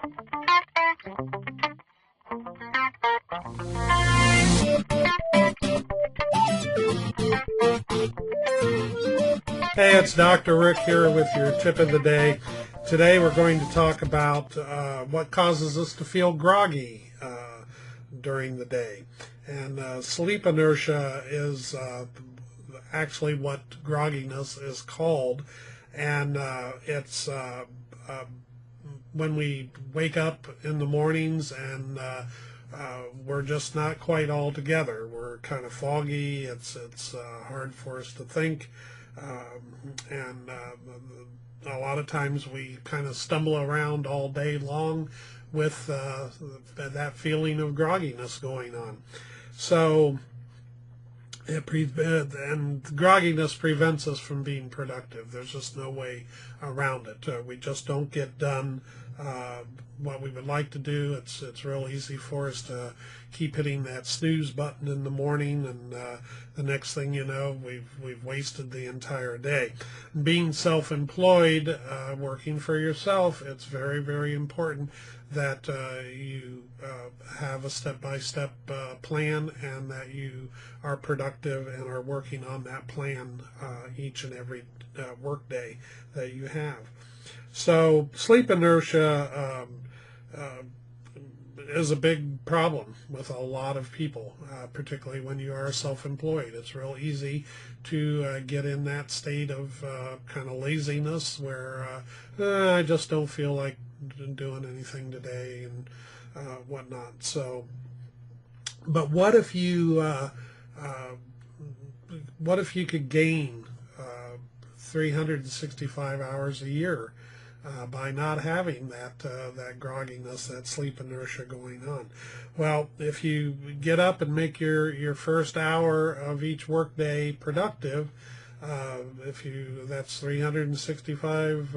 Hey, it's Dr. Rick here with your tip of the day. Today we're going to talk about what causes us to feel groggy during the day. And sleep inertia is actually what grogginess is called. And it's when we wake up in the mornings and we're just not quite all together. We're kind of foggy. It's hard for us to think. And a lot of times we kind of stumble around all day long with that feeling of grogginess going on. So, and grogginess prevents us from being productive. There's just no way around it. We just don't get done what we would like to do. It's real easy for us to keep hitting that snooze button in the morning, and the next thing you know, we've wasted the entire day. Being self-employed, working for yourself, it's very, very important that you have a step-by-step plan, and that you are productive and are working on that plan each and every work day that you have. So sleep inertia is a big problem with a lot of people, particularly when you are self-employed. It's real easy to get in that state of kind of laziness where I just don't feel like doing anything today and whatnot. So, but what if you could gain 365 hours a year by not having that grogginess, that sleep inertia going on? Well, if you get up and make your first hour of each workday productive, that's 365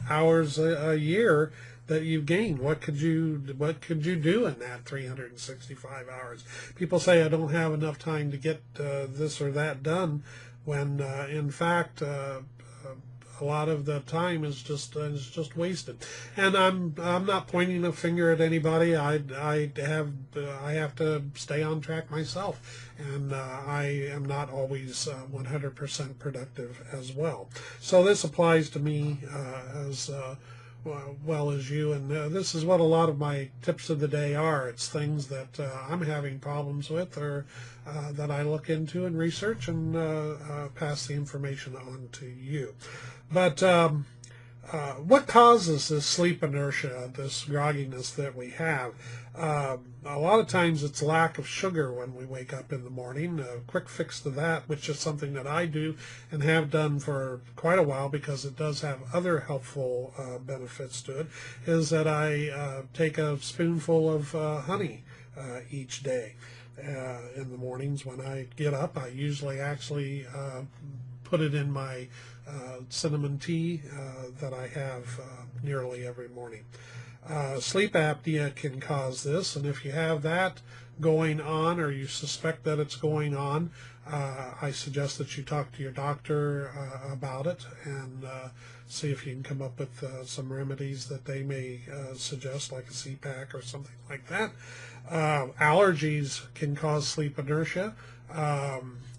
hours a year that you've gained. What could you do in that 365 hours? People say I don't have enough time to get this or that done, when in fact a lot of the time is just wasted. And I'm not pointing a finger at anybody. I have to stay on track myself, and I am not always 100% productive as well. So this applies to me as well as you, and this is what a lot of my tips of the day are. It's things that I'm having problems with, or that I look into and research and pass the information on to you. But what causes this sleep inertia, this grogginess that we have? A lot of times it's lack of sugar when we wake up in the morning. A quick fix to that, which is something that I do and have done for quite a while because it does have other helpful benefits to it, is that I take a spoonful of honey each day. In the mornings when I get up, I usually actually put it in my cinnamon tea that I have nearly every morning. Sleep apnea can cause this, and if you have that going on, or you suspect that it's going on, I suggest that you talk to your doctor about it, and see if you can come up with some remedies that they may suggest, like a CPAC or something like that. Allergies can cause sleep inertia.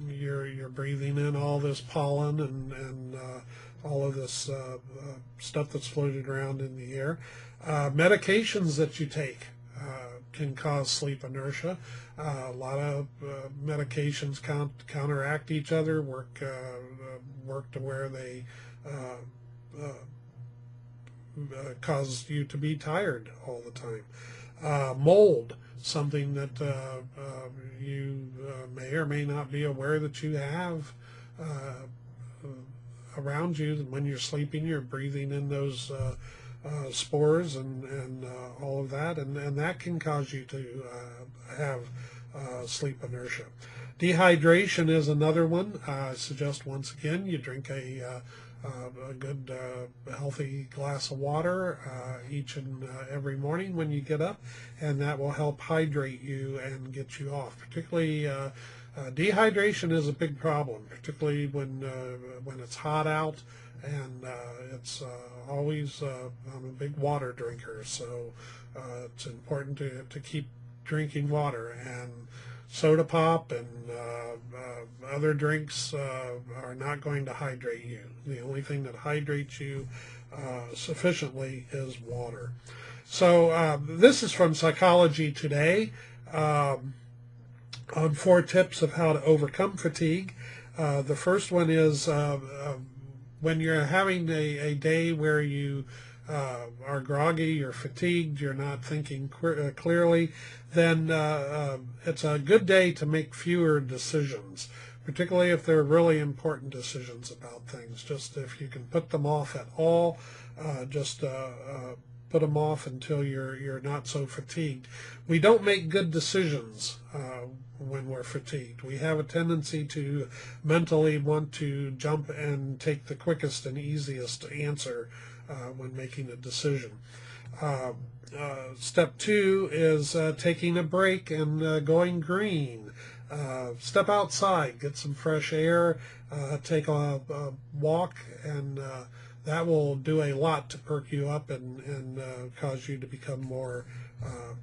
You're breathing in all this pollen and all of this stuff that's floated around in the air. Medications that you take can cause sleep inertia. A lot of medications counteract each other, work to where they cause you to be tired all the time. Mold, something that you may or may not be aware that you have around you. When you're sleeping, you're breathing in those spores and all of that, and that can cause you to have sleep inertia. Dehydration is another one. I suggest once again you drink a good healthy glass of water each and every morning when you get up, and that will help hydrate you and get you off. Particularly dehydration is a big problem, particularly when it's hot out. and it's always I'm a big water drinker, so it's important to keep drinking water, and soda pop and other drinks are not going to hydrate you. The only thing that hydrates you sufficiently is water. So this is from Psychology Today on 4 tips of how to overcome fatigue. The first one is when you're having a day where you are groggy, you're fatigued, you're not thinking clearly, then it's a good day to make fewer decisions, particularly if they're really important decisions about things. Just if you can put them off at all, just put them off until you're not so fatigued. We don't make good decisions when we're fatigued. We have a tendency to mentally want to jump and take the quickest and easiest answer when making a decision. Step 2 is taking a break and going green. Step outside, get some fresh air, take a walk, and that will do a lot to perk you up and cause you to become more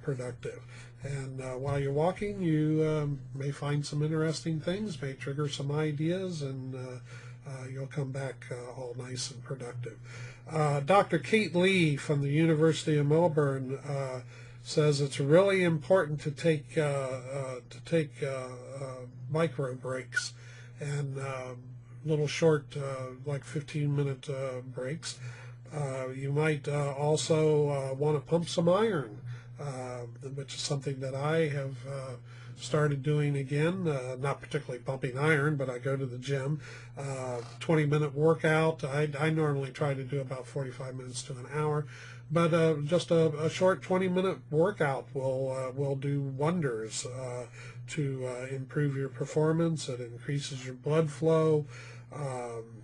productive. And while you're walking, you may find some interesting things, may trigger some ideas, and you'll come back all nice and productive. Dr. Kate Lee from the University of Melbourne says it's really important to take micro breaks and little short, like 15-minute breaks. You might also want to pump some iron, which is something that I have started doing again. Not particularly pumping iron, but I go to the gym. 20-minute workout. I normally try to do about 45 minutes to an hour, but just a short 20-minute workout will do wonders to improve your performance. It increases your blood flow,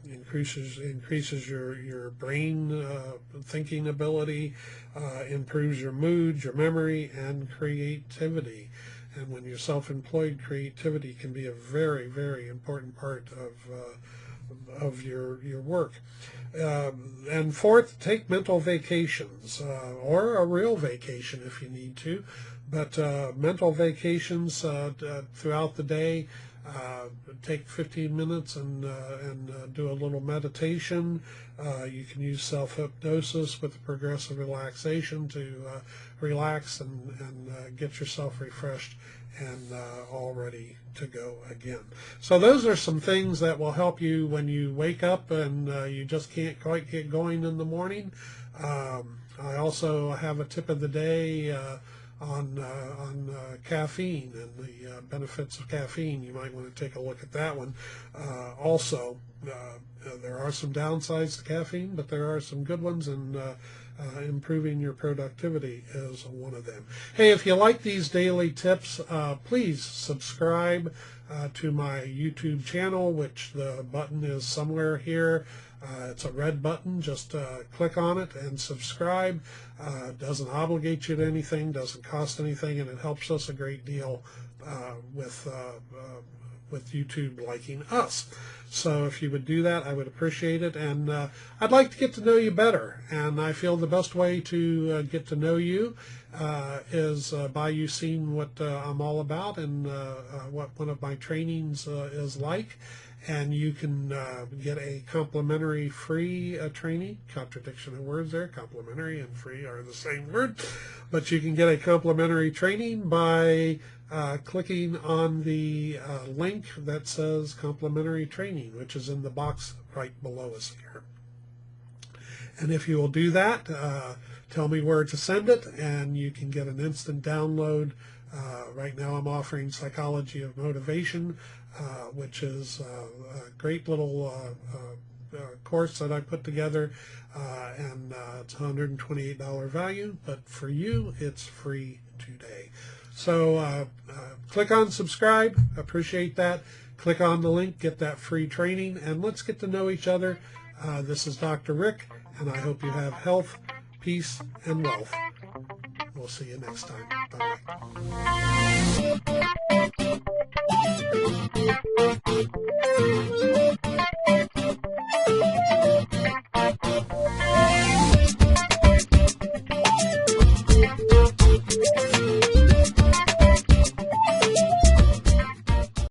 increases your brain thinking ability, improves your mood, your memory, and creativity. And when you're self-employed, creativity can be a very, very important part of your work. And fourth, take mental vacations, or a real vacation if you need to. But mental vacations throughout the day. Take 15 minutes and do a little meditation. You can use self-hypnosis with progressive relaxation to relax and get yourself refreshed and all ready to go again. So those are some things that will help you when you wake up and you just can't quite get going in the morning. I also have a tip of the day on caffeine and the benefits of caffeine. You might want to take a look at that one. Also, there are some downsides to caffeine, but there are some good ones, and improving your productivity is one of them. Hey, if you like these daily tips, please subscribe to my YouTube channel, which the button is somewhere here. It's a red button. Just click on it and subscribe. Doesn't obligate you to anything, doesn't cost anything, and it helps us a great deal with YouTube liking us. So if you would do that, I would appreciate it. And I'd like to get to know you better. And I feel the best way to get to know you is by you seeing what I'm all about and what one of my trainings is like. And you can get a complimentary free training. Contradiction of words there. Complimentary and free are the same word. But you can get a complimentary training by clicking on the link that says complimentary training, which is in the box right below us here. And if you will do that, tell me where to send it, and you can get an instant download. Right now I'm offering Psychology of Motivation, which is a great little course that I put together, and it's $128 value, but for you it's free today. So click on subscribe, appreciate that. Click on the link, get that free training, and let's get to know each other. This is Dr. Rick, and I hope you have health, peace, and wealth. We'll see you next time. Bye-bye.